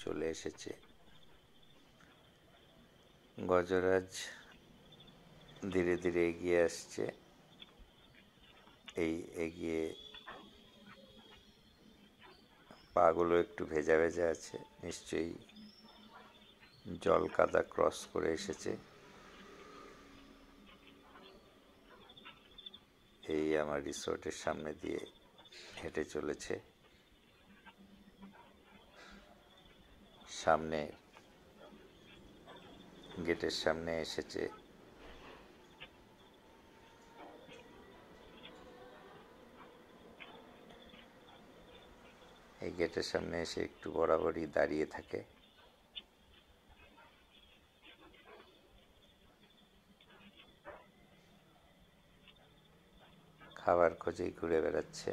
চলে এসেছে। গজরাজ ধীরে ধীরে এগিয়ে আসছে। এই এগিয়ে পাগুলো একটু ভেজা ভেজা আছে, নিশ্চয়ই জল কাদা ক্রস করে এসেছে। এই আমার রিসোর্টের সামনে দিয়ে হেঁটে চলেছে। সামনে গেটের সামনে এসেছে। এই গেটের সামনে এসে একটু বরাবরই দাঁড়িয়ে থাকে। খাবার খোঁজেই ঘুরে বেড়াচ্ছে।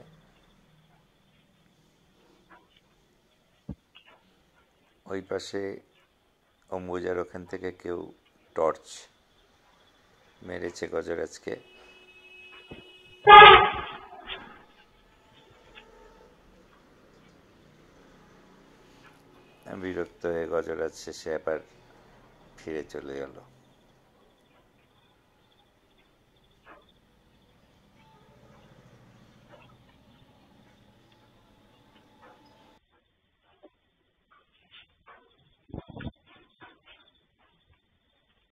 ওই পাশে অম্বুজার ওখান থেকে কেউ টর্চ মেরেছে গজরাজকে। বিরক্ত হয়ে গজরাজ শেষে আবার ফিরে চলে গেল।